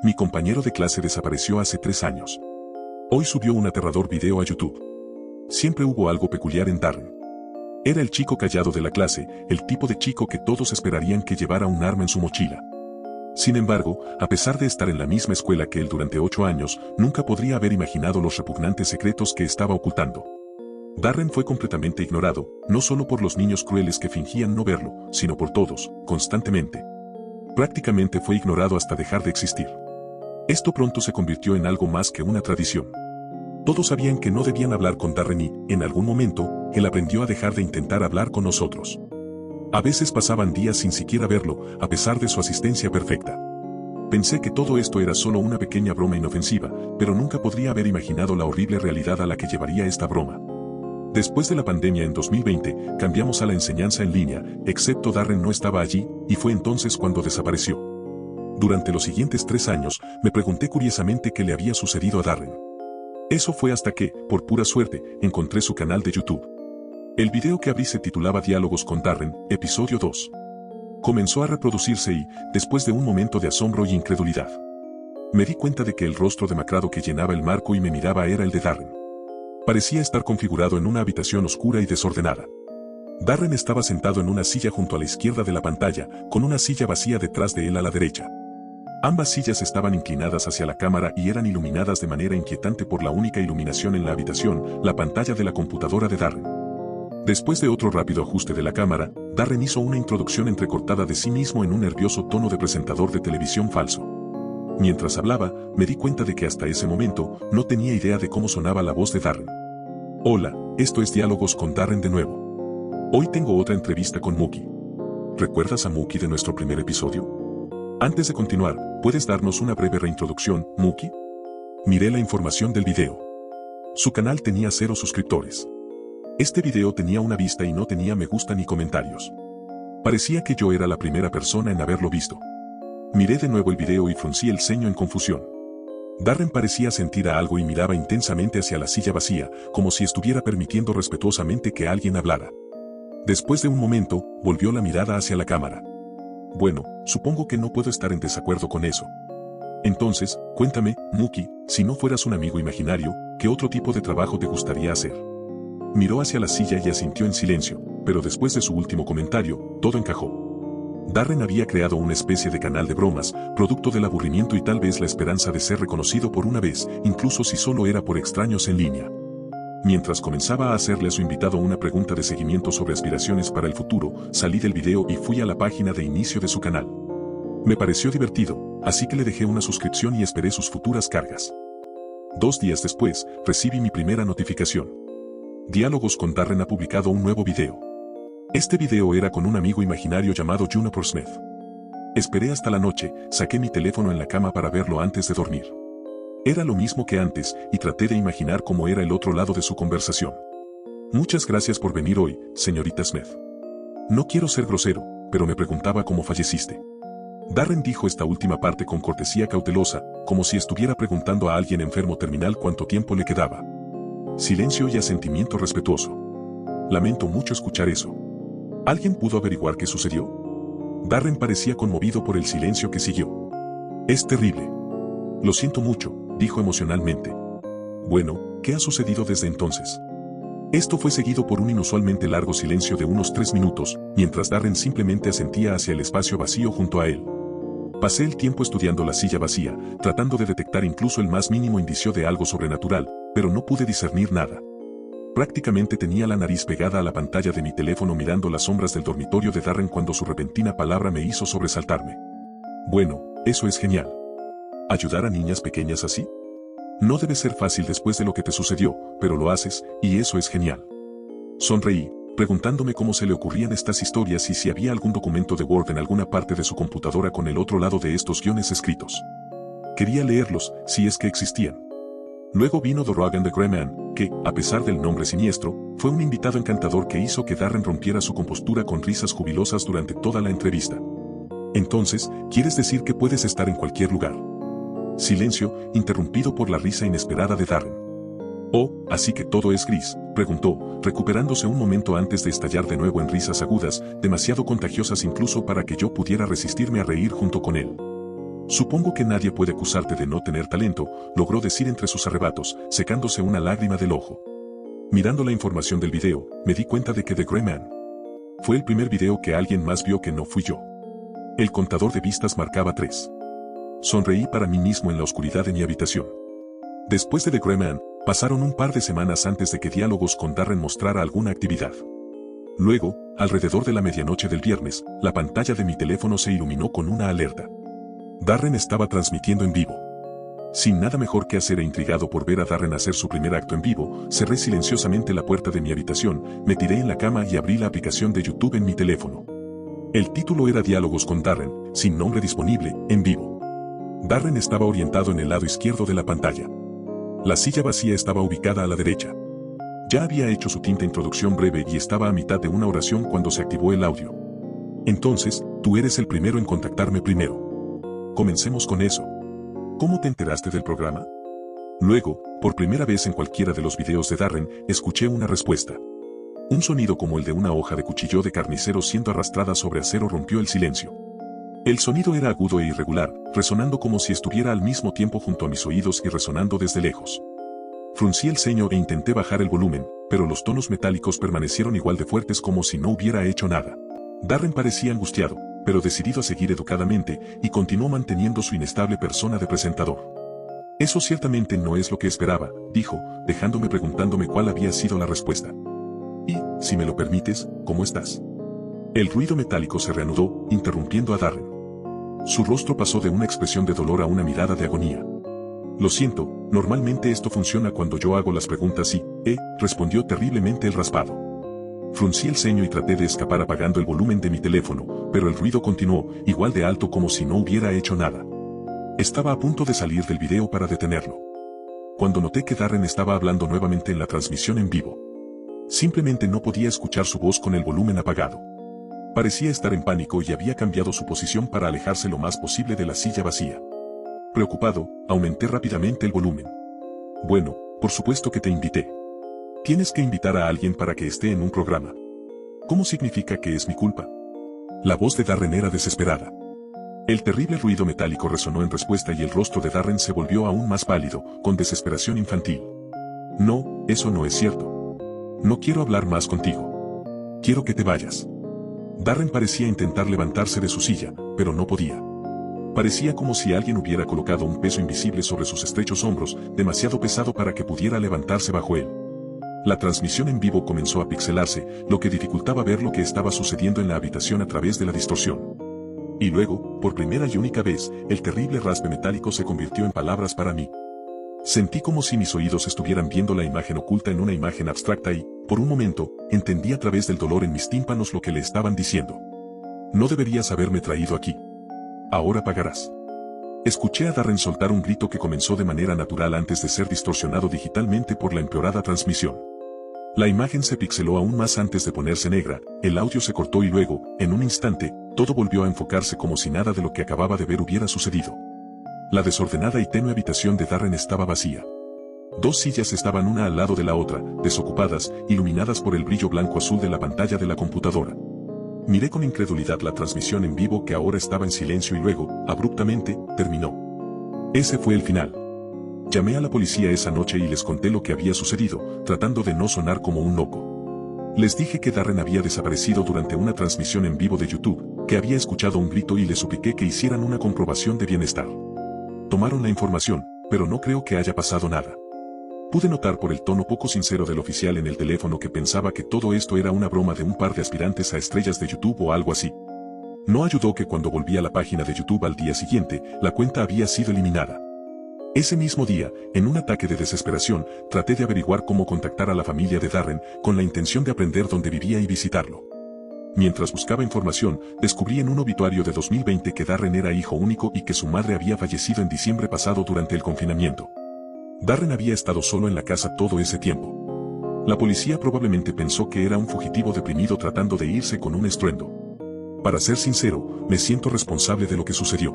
Mi compañero de clase desapareció hace 3 años. Hoy subió un aterrador video a YouTube. Siempre hubo algo peculiar en Darren. Era el chico callado de la clase, el tipo de chico que todos esperarían que llevara un arma en su mochila. Sin embargo, a pesar de estar en la misma escuela que él durante 8 años, nunca podría haber imaginado los repugnantes secretos que estaba ocultando. Darren fue completamente ignorado, no solo por los niños crueles que fingían no verlo, sino por todos, constantemente. Prácticamente fue ignorado hasta dejar de existir. Esto pronto se convirtió en algo más que una tradición. Todos sabían que no debían hablar con Darren y, en algún momento, él aprendió a dejar de intentar hablar con nosotros. A veces pasaban días sin siquiera verlo, a pesar de su asistencia perfecta. Pensé que todo esto era solo una pequeña broma inofensiva, pero nunca podría haber imaginado la horrible realidad a la que llevaría esta broma. Después de la pandemia en 2020, cambiamos a la enseñanza en línea, excepto Darren no estaba allí, y fue entonces cuando desapareció. Durante los siguientes 3 años, me pregunté curiosamente qué le había sucedido a Darren. Eso fue hasta que, por pura suerte, encontré su canal de YouTube. El video que abrí se titulaba Diálogos con Darren, episodio 2. Comenzó a reproducirse y, después de un momento de asombro y incredulidad, me di cuenta de que el rostro demacrado que llenaba el marco y me miraba era el de Darren. Parecía estar configurado en una habitación oscura y desordenada. Darren estaba sentado en una silla junto a la izquierda de la pantalla, con una silla vacía detrás de él a la derecha. Ambas sillas estaban inclinadas hacia la cámara y eran iluminadas de manera inquietante por la única iluminación en la habitación, la pantalla de la computadora de Darren. Después de otro rápido ajuste de la cámara, Darren hizo una introducción entrecortada de sí mismo en un nervioso tono de presentador de televisión falso. Mientras hablaba, me di cuenta de que hasta ese momento, no tenía idea de cómo sonaba la voz de Darren. Hola, esto es Diálogos con Darren de nuevo. Hoy tengo otra entrevista con Mookie. ¿Recuerdas a Mookie de nuestro primer episodio? Antes de continuar, ¿puedes darnos una breve reintroducción, Mookie? Miré la información del video. Su canal tenía 0 suscriptores. Este video tenía una vista y no tenía me gusta ni comentarios. Parecía que yo era la primera persona en haberlo visto. Miré de nuevo el video y fruncí el ceño en confusión. Darren parecía sentir algo y miraba intensamente hacia la silla vacía, como si estuviera permitiendo respetuosamente que alguien hablara. Después de un momento, volvió la mirada hacia la cámara. Bueno, supongo que no puedo estar en desacuerdo con eso. Entonces, cuéntame, Mookie, si no fueras un amigo imaginario, ¿qué otro tipo de trabajo te gustaría hacer? Miró hacia la silla y asintió en silencio, pero después de su último comentario, todo encajó. Darren había creado una especie de canal de bromas, producto del aburrimiento y tal vez la esperanza de ser reconocido por una vez, incluso si solo era por extraños en línea. Mientras comenzaba a hacerle a su invitado una pregunta de seguimiento sobre aspiraciones para el futuro, salí del video y fui a la página de inicio de su canal. Me pareció divertido, así que le dejé una suscripción y esperé sus futuras cargas. 2 días después, recibí mi primera notificación. Diálogos con Darren ha publicado un nuevo video. Este video era con un amigo imaginario llamado Juniper Smith. Esperé hasta la noche, saqué mi teléfono en la cama para verlo antes de dormir. Era lo mismo que antes, y traté de imaginar cómo era el otro lado de su conversación. Muchas gracias por venir hoy, señorita Smith. No quiero ser grosero, pero me preguntaba cómo falleciste. Darren dijo esta última parte con cortesía cautelosa, como si estuviera preguntando a alguien enfermo terminal cuánto tiempo le quedaba. Silencio y asentimiento respetuoso. Lamento mucho escuchar eso. ¿Alguien pudo averiguar qué sucedió? Darren parecía conmovido por el silencio que siguió. Es terrible. Lo siento mucho, dijo emocionalmente. Bueno, ¿qué ha sucedido desde entonces? Esto fue seguido por un inusualmente largo silencio de unos 3 minutos, mientras Darren simplemente asentía hacia el espacio vacío junto a él. Pasé el tiempo estudiando la silla vacía, tratando de detectar incluso el más mínimo indicio de algo sobrenatural, pero no pude discernir nada. Prácticamente tenía la nariz pegada a la pantalla de mi teléfono mirando las sombras del dormitorio de Darren cuando su repentina palabra me hizo sobresaltarme. Bueno, eso es genial. ¿Ayudar a niñas pequeñas así? No debe ser fácil después de lo que te sucedió, pero lo haces, y eso es genial. Sonreí, preguntándome cómo se le ocurrían estas historias y si había algún documento de Word en alguna parte de su computadora con el otro lado de estos guiones escritos. Quería leerlos, si es que existían. Luego vino The Rogan the Grey Man, que, a pesar del nombre siniestro, fue un invitado encantador que hizo que Darren rompiera su compostura con risas jubilosas durante toda la entrevista. Entonces, ¿quieres decir que puedes estar en cualquier lugar? Silencio, interrumpido por la risa inesperada de Darren. Oh, ¿así que todo es gris?, preguntó, recuperándose un momento antes de estallar de nuevo en risas agudas, demasiado contagiosas incluso para que yo pudiera resistirme a reír junto con él. Supongo que nadie puede acusarte de no tener talento, logró decir entre sus arrebatos, secándose una lágrima del ojo. Mirando la información del video, me di cuenta de que The Gray Man fue el primer video que alguien más vio que no fui yo. El contador de vistas marcaba 3. Sonreí para mí mismo en la oscuridad de mi habitación. Después de The Gray Man, pasaron un par de semanas antes de que Diálogos con Darren mostrara alguna actividad. Luego, alrededor de la medianoche del viernes, la pantalla de mi teléfono se iluminó con una alerta. Darren estaba transmitiendo en vivo. Sin nada mejor que hacer e intrigado por ver a Darren hacer su primer acto en vivo, cerré silenciosamente la puerta de mi habitación, me tiré en la cama y abrí la aplicación de YouTube en mi teléfono. El título era Diálogos con Darren, sin nombre disponible, en vivo. Darren estaba orientado en el lado izquierdo de la pantalla. La silla vacía estaba ubicada a la derecha. Ya había hecho su tinta introducción breve y estaba a mitad de una oración cuando se activó el audio. Entonces, tú eres el primero en contactarme primero. Comencemos con eso. ¿Cómo te enteraste del programa? Luego, por primera vez en cualquiera de los videos de Darren, escuché una respuesta. Un sonido como el de una hoja de cuchillo de carnicero siendo arrastrada sobre acero rompió el silencio. El sonido era agudo e irregular, resonando como si estuviera al mismo tiempo junto a mis oídos y resonando desde lejos. Fruncí el ceño e intenté bajar el volumen, pero los tonos metálicos permanecieron igual de fuertes como si no hubiera hecho nada. Darren parecía angustiado, pero decidido a seguir educadamente, y continuó manteniendo su inestable persona de presentador. Eso ciertamente no es lo que esperaba, dijo, dejándome preguntándome cuál había sido la respuesta. Y, si me lo permites, ¿cómo estás? El ruido metálico se reanudó, interrumpiendo a Darren. Su rostro pasó de una expresión de dolor a una mirada de agonía. Lo siento, normalmente esto funciona cuando yo hago las preguntas y, respondió terriblemente el raspado. Fruncí el ceño y traté de escapar apagando el volumen de mi teléfono, pero el ruido continuó, igual de alto como si no hubiera hecho nada. Estaba a punto de salir del video para detenerlo, cuando noté que Darren estaba hablando nuevamente en la transmisión en vivo. Simplemente no podía escuchar su voz con el volumen apagado. Parecía estar en pánico y había cambiado su posición para alejarse lo más posible de la silla vacía. Preocupado, aumenté rápidamente el volumen. Bueno, por supuesto que te invité. Tienes que invitar a alguien para que esté en un programa. ¿Cómo significa que es mi culpa? La voz de Darren era desesperada. El terrible ruido metálico resonó en respuesta y el rostro de Darren se volvió aún más pálido, con desesperación infantil. No, eso no es cierto. No quiero hablar más contigo. Quiero que te vayas. Darren parecía intentar levantarse de su silla, pero no podía. Parecía como si alguien hubiera colocado un peso invisible sobre sus estrechos hombros, demasiado pesado para que pudiera levantarse bajo él. La transmisión en vivo comenzó a pixelarse, lo que dificultaba ver lo que estaba sucediendo en la habitación a través de la distorsión. Y luego, por primera y única vez, el terrible raspe metálico se convirtió en palabras para mí. Sentí como si mis oídos estuvieran viendo la imagen oculta en una imagen abstracta y, por un momento, entendí a través del dolor en mis tímpanos lo que le estaban diciendo. No deberías haberme traído aquí. Ahora pagarás. Escuché a Darren soltar un grito que comenzó de manera natural antes de ser distorsionado digitalmente por la empeorada transmisión. La imagen se pixeló aún más antes de ponerse negra, el audio se cortó y luego, en un instante, todo volvió a enfocarse como si nada de lo que acababa de ver hubiera sucedido. La desordenada y tenue habitación de Darren estaba vacía. 2 sillas estaban una al lado de la otra, desocupadas, iluminadas por el brillo blanco-azul de la pantalla de la computadora. Miré con incredulidad la transmisión en vivo que ahora estaba en silencio y luego, abruptamente, terminó. Ese fue el final. Llamé a la policía esa noche y les conté lo que había sucedido, tratando de no sonar como un loco. Les dije que Darren había desaparecido durante una transmisión en vivo de YouTube, que había escuchado un grito y les supliqué que hicieran una comprobación de bienestar. Tomaron la información, pero no creo que haya pasado nada. Pude notar por el tono poco sincero del oficial en el teléfono que pensaba que todo esto era una broma de un par de aspirantes a estrellas de YouTube o algo así. No ayudó que cuando volví a la página de YouTube al día siguiente, la cuenta había sido eliminada. Ese mismo día, en un ataque de desesperación, traté de averiguar cómo contactar a la familia de Darren, con la intención de aprender dónde vivía y visitarlo. Mientras buscaba información, descubrí en un obituario de 2020 que Darren era hijo único y que su madre había fallecido en diciembre pasado durante el confinamiento. Darren había estado solo en la casa todo ese tiempo. La policía probablemente pensó que era un fugitivo deprimido tratando de irse con un estruendo. Para ser sincero, me siento responsable de lo que sucedió.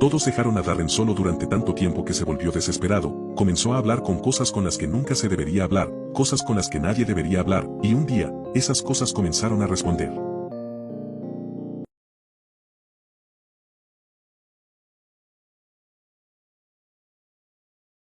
Todos dejaron a Darren solo durante tanto tiempo que se volvió desesperado, comenzó a hablar con cosas con las que nunca se debería hablar, cosas con las que nadie debería hablar, y un día, esas cosas comenzaron a responder.